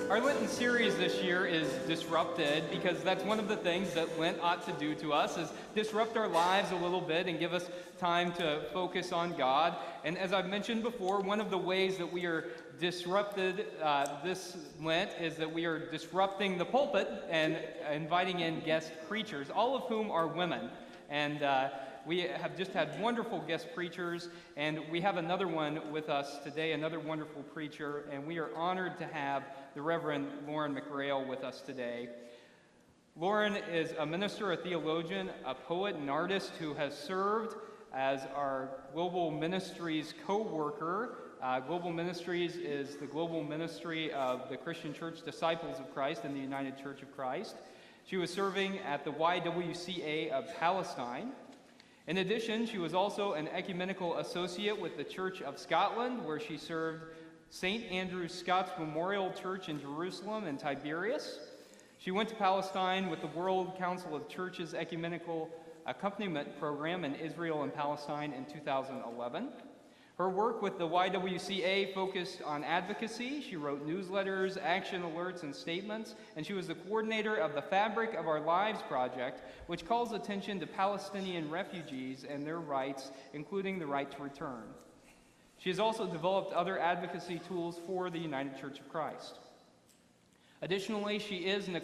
Our Lenten series this year is Disrupted, because that's one of the things that Lent ought to do to us, is disrupt our lives a little bit and give us time to focus on God. And as I've mentioned before, one of the ways that we are disrupted this Lent is that we are disrupting the pulpit and inviting in guest preachers, all of whom are women. And we have just had wonderful guest preachers, and we have another one with us today, another wonderful preacher, and we are honored to have the Reverend Lauren McRail with us today. Lauren is a minister, a theologian, a poet, and artist who has served as our Global Ministries co-worker. Global Ministries is the global ministry of the Christian Church Disciples of Christ and the United Church of Christ. She was serving at the YWCA of Palestine. In addition, she was also an ecumenical associate with the Church of Scotland, where she served St. Andrew Scots Memorial Church in Jerusalem and Tiberias. She went to Palestine with the World Council of Churches Ecumenical Accompaniment Program in Israel and Palestine in 2011. Her work with the YWCA focused on advocacy. She wrote newsletters, action alerts, and statements, and she was the coordinator of the Fabric of Our Lives project, which calls attention to Palestinian refugees and their rights, including the right to return. She has also developed other advocacy tools for the United Church of Christ. Additionally, she is an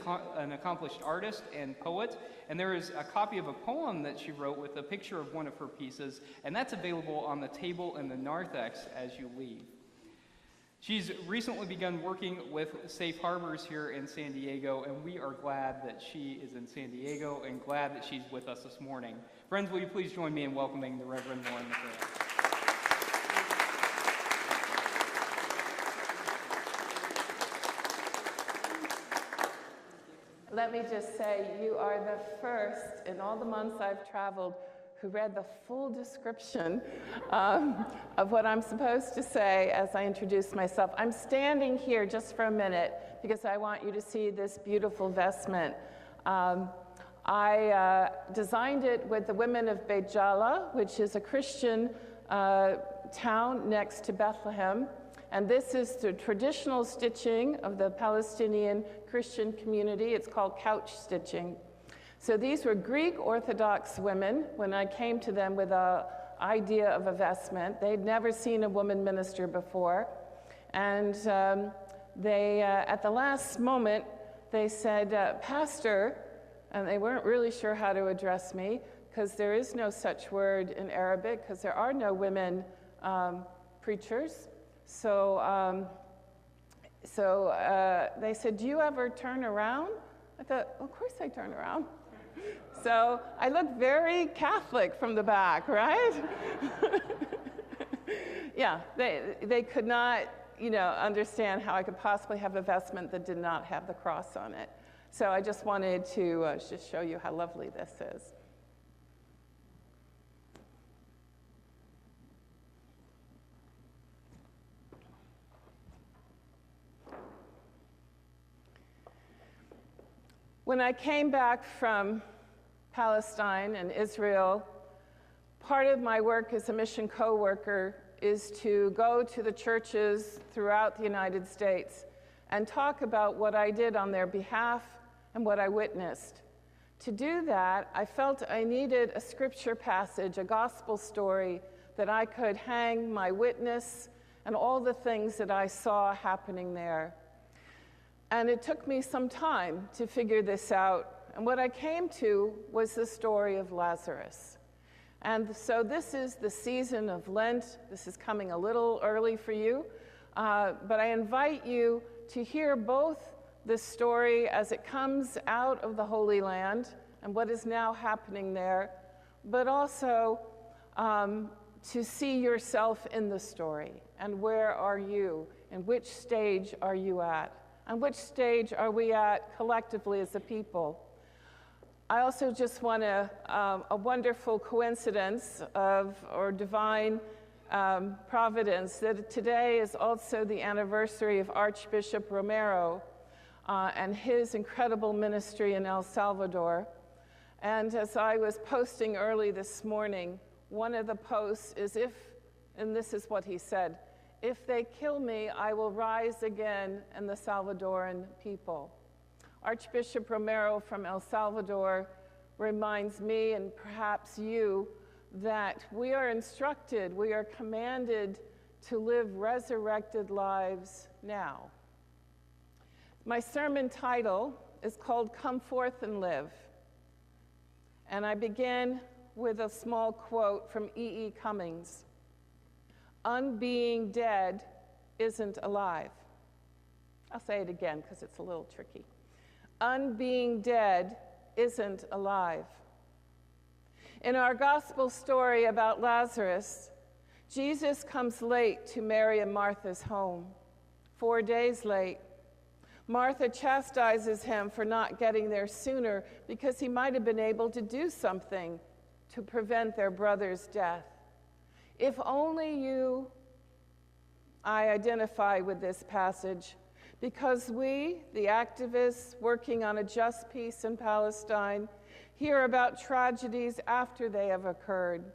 accomplished artist and poet, and there is a copy of a poem that she wrote with a picture of one of her pieces, and that's available on the table in the narthex as you leave. She's recently begun working with Safe Harbors here in San Diego, and we are glad that she is in San Diego and glad that she's with us this morning. Friends, will you please join me in welcoming the Reverend Lauren McRail. Let me just say, you are the first in all the months I've traveled who read the full description of what I'm supposed to say as I introduce myself. I'm standing here just for a minute because I want you to see this beautiful vestment. I designed it with the women of Beit Jala, which is a Christian town next to Bethlehem. And this is the traditional stitching of the Palestinian Christian community. It's called couch stitching. So these were Greek Orthodox women. When I came to them with an idea of a vestment, they'd never seen a woman minister before. And they, at the last moment, they said, Pastor, and they weren't really sure how to address me, because there is no such word in Arabic, because there are no women preachers. So they said, do you ever turn around? I thought, of course I turn around. So I look very Catholic from the back, right? Yeah, they could not, understand how I could possibly have a vestment that did not have the cross on it. So I just wanted to just show you how lovely this is. When I came back from Palestine and Israel, part of my work as a mission co-worker is to go to the churches throughout the United States and talk about what I did on their behalf and what I witnessed. To do that, I felt I needed a scripture passage, a gospel story that I could hang my witness and all the things that I saw happening there. And it took me some time to figure this out. And what I came to was the story of Lazarus. And so this is the season of Lent. This is coming a little early for you. But I invite you to hear both the story as it comes out of the Holy Land and what is now happening there, but also to see yourself in the story. And where are you? And which stage are you at? And which stage are we at collectively as a people? I also just want a wonderful coincidence or divine providence that today is also the anniversary of Archbishop Romero and his incredible ministry in El Salvador. And as I was posting early this morning, one of the posts is and this is what he said, if they kill me, I will rise again, and the Salvadoran people. Archbishop Romero from El Salvador reminds me, and perhaps you, that we are instructed, we are commanded to live resurrected lives now. My sermon title is called Come Forth and Live. And I begin with a small quote from E.E. Cummings. Unbeing dead isn't alive. I'll say it again because it's a little tricky. Unbeing dead isn't alive. In our gospel story about Lazarus, Jesus comes late to Mary and Martha's home, 4 days late. Martha chastises him for not getting there sooner because he might have been able to do something to prevent their brother's death. If only you, I identify with this passage because we, the activists working on a just peace in Palestine, hear about tragedies after they have occurred.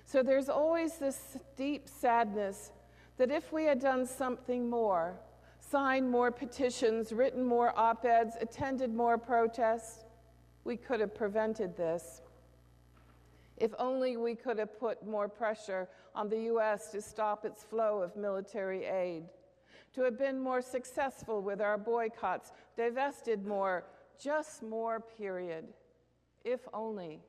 So there's always this deep sadness that if we had done something more, signed more petitions, written more op-eds, attended more protests, we could have prevented this. If only we could have put more pressure on the U.S. to stop its flow of military aid, to have been more successful with our boycotts, divested more, just more, period. If only.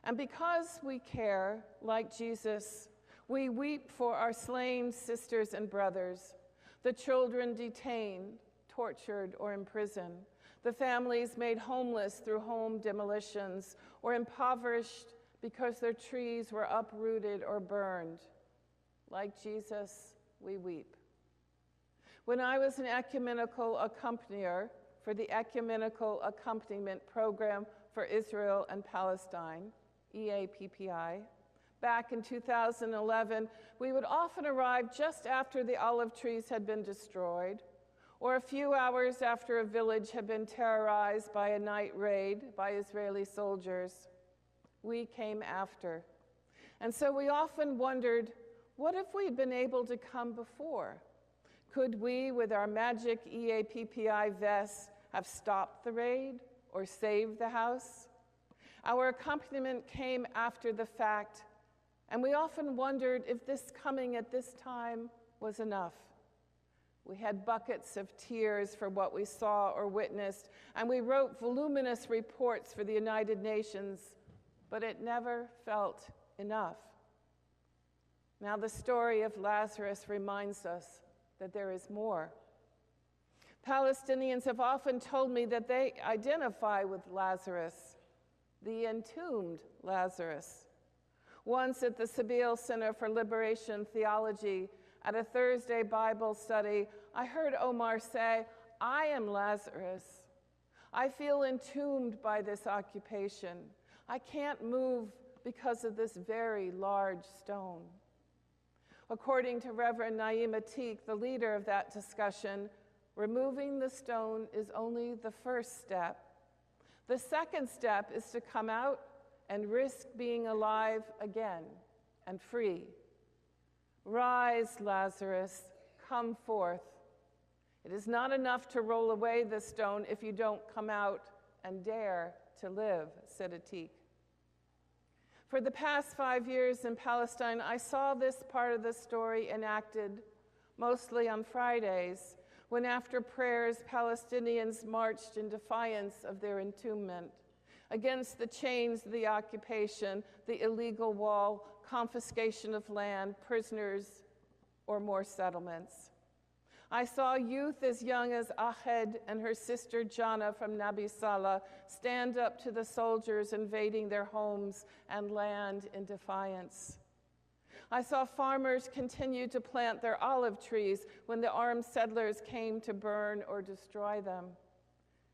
And because we care, like Jesus, we weep for our slain sisters and brothers, the children detained, tortured, or imprisoned, the families made homeless through home demolitions, or impoverished because their trees were uprooted or burned. Like Jesus, we weep. When I was an ecumenical accompanier for the Ecumenical Accompaniment Program for Israel and Palestine, EAPPI, back in 2011, we would often arrive just after the olive trees had been destroyed, or a few hours after a village had been terrorized by a night raid by Israeli soldiers. We came after. And so we often wondered, what if we'd been able to come before? Could we, with our magic EAPPI vests, have stopped the raid or saved the house? Our accompaniment came after the fact, and we often wondered if this coming at this time was enough. We had buckets of tears for what we saw or witnessed, and we wrote voluminous reports for the United Nations, but it never felt enough. Now the story of Lazarus reminds us that there is more. Palestinians have often told me that they identify with Lazarus, the entombed Lazarus. Once at the Sabeel Center for Liberation Theology, at a Thursday Bible study, I heard Omar say, "I am Lazarus. I feel entombed by this occupation. I can't move because of this very large stone." According to Reverend Naeem Atik, the leader of that discussion, removing the stone is only the first step. The second step is to come out and risk being alive again and free. Rise, Lazarus, come forth. It is not enough to roll away the stone if you don't come out and dare to live, said Atik. For the past 5 years in Palestine, I saw this part of the story enacted mostly on Fridays, when after prayers, Palestinians marched in defiance of their entombment, against the chains of the occupation, the illegal wall, confiscation of land, prisoners, or more settlements. I saw youth as young as Ahed and her sister Jana from Nabi Saleh stand up to the soldiers invading their homes and land in defiance. I saw farmers continue to plant their olive trees when the armed settlers came to burn or destroy them.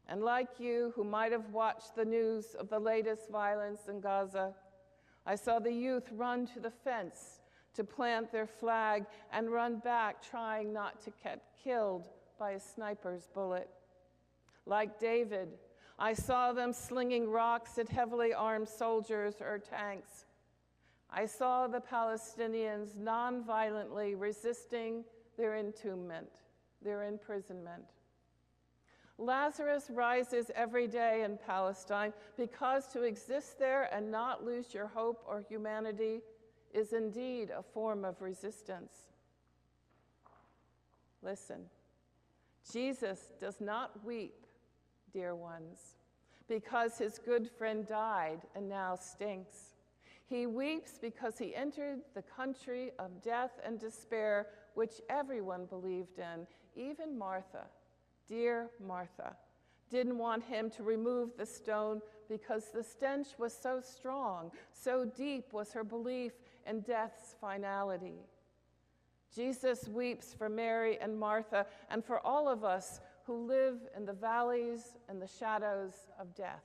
And like you, who might have watched the news of the latest violence in Gaza, I saw the youth run to the fence to plant their flag and run back, trying not to get killed by a sniper's bullet. Like David, I saw them slinging rocks at heavily armed soldiers or tanks. I saw the Palestinians nonviolently resisting their entombment, their imprisonment. Lazarus rises every day in Palestine because to exist there and not lose your hope or humanity is indeed a form of resistance. Listen, Jesus does not weep, dear ones, because his good friend died and now stinks. He weeps because he entered the country of death and despair, which everyone believed in, even Martha. Dear Martha didn't want him to remove the stone because the stench was so strong, so deep was her belief in death's finality. Jesus weeps for Mary and Martha and for all of us who live in the valleys and the shadows of death.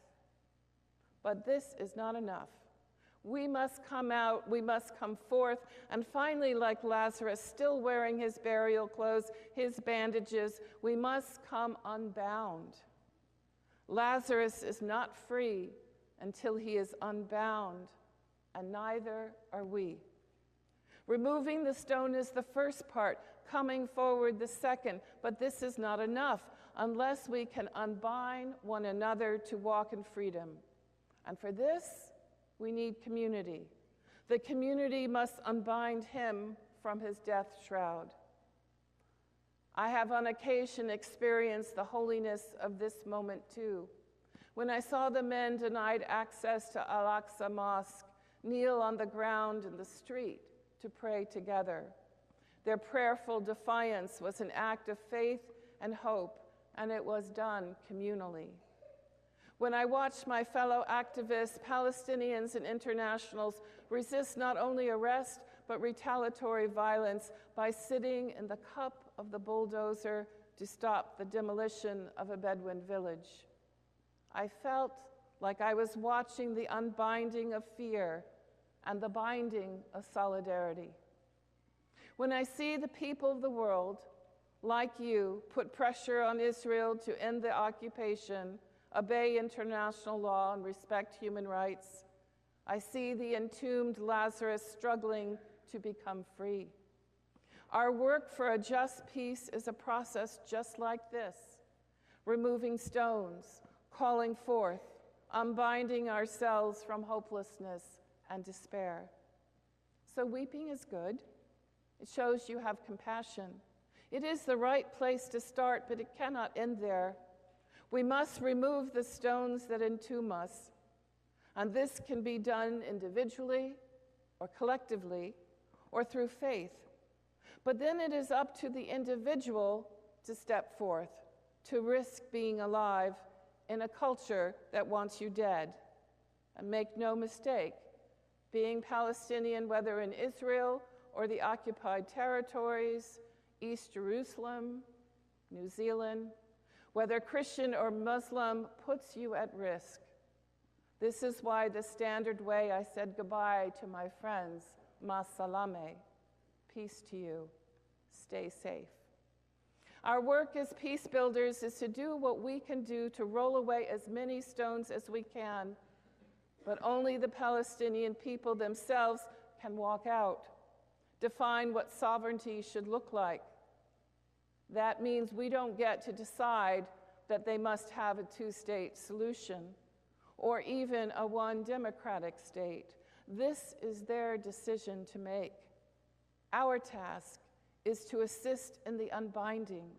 But this is not enough. We must come out, we must come forth, and finally, like Lazarus, still wearing his burial clothes, his bandages, we must come unbound. Lazarus is not free until he is unbound, and neither are we. Removing the stone is the first part, coming forward the second, but this is not enough unless we can unbind one another to walk in freedom. And for this, we need community. The community must unbind him from his death shroud. I have on occasion experienced the holiness of this moment too. When I saw the men denied access to Al-Aqsa Mosque kneel on the ground in the street to pray together. Their prayerful defiance was an act of faith and hope, and it was done communally. When I watched my fellow activists, Palestinians and internationals resist not only arrest, but retaliatory violence by sitting in the cup of the bulldozer to stop the demolition of a Bedouin village, I felt like I was watching the unbinding of fear and the binding of solidarity. When I see the people of the world, like you, put pressure on Israel to end the occupation, obey international law, and respect human rights, I see the entombed Lazarus struggling to become free. Our work for a just peace is a process just like this: removing stones, calling forth, unbinding ourselves from hopelessness and despair. So weeping is good. It shows you have compassion. It is the right place to start, but it cannot end there. We must remove the stones that entomb us, and this can be done individually or collectively or through faith. But then it is up to the individual to step forth, to risk being alive in a culture that wants you dead. And make no mistake, being Palestinian, whether in Israel or the occupied territories, East Jerusalem, New Zealand, whether Christian or Muslim, puts you at risk. This is why the standard way I said goodbye to my friends, ma salame, peace to you, stay safe. Our work as peace builders is to do what we can do to roll away as many stones as we can, but only the Palestinian people themselves can walk out, define what sovereignty should look like. That means we don't get to decide that they must have a two-state solution or even a one democratic state. This is their decision to make. Our task is to assist in the unbinding,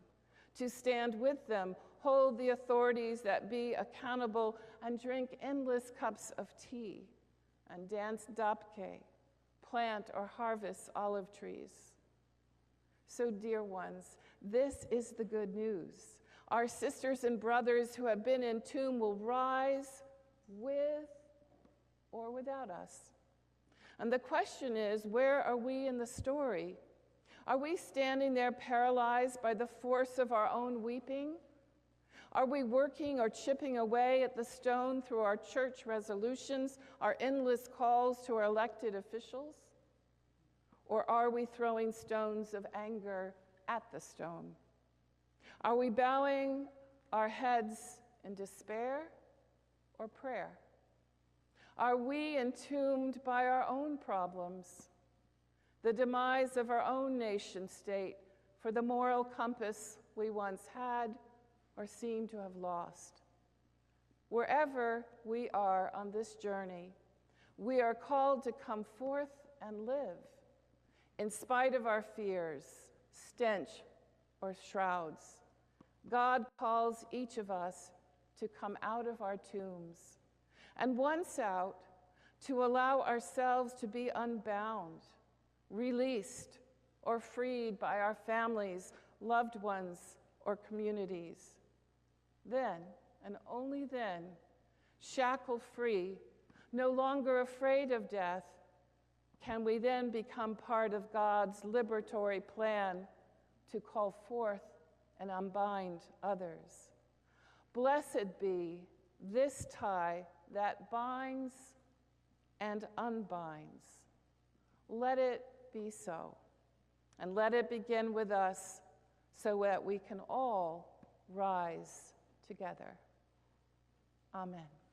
to stand with them, hold the authorities that be accountable, and drink endless cups of tea and dance dabke, plant or harvest olive trees. So, dear ones, this is the good news. Our sisters and brothers who have been entombed will rise with or without us. And the question is, where are we in the story? Are we standing there paralyzed by the force of our own weeping? Are we working or chipping away at the stone through our church resolutions, our endless calls to our elected officials? Or are we throwing stones of anger at the stone? Are we bowing our heads in despair or prayer? Are we entombed by our own problems, the demise of our own nation state for the moral compass we once had or seem to have lost? Wherever we are on this journey, we are called to come forth and live, in spite of our fears, stench, or shrouds. God calls each of us to come out of our tombs, and once out, to allow ourselves to be unbound, released, or freed by our families, loved ones, or communities. Then, and only then, shackle-free, no longer afraid of death, can we then become part of God's liberatory plan to call forth and unbind others. Blessed be this tie that binds and unbinds. Let it be so, and let it begin with us so that we can all rise together. Amen.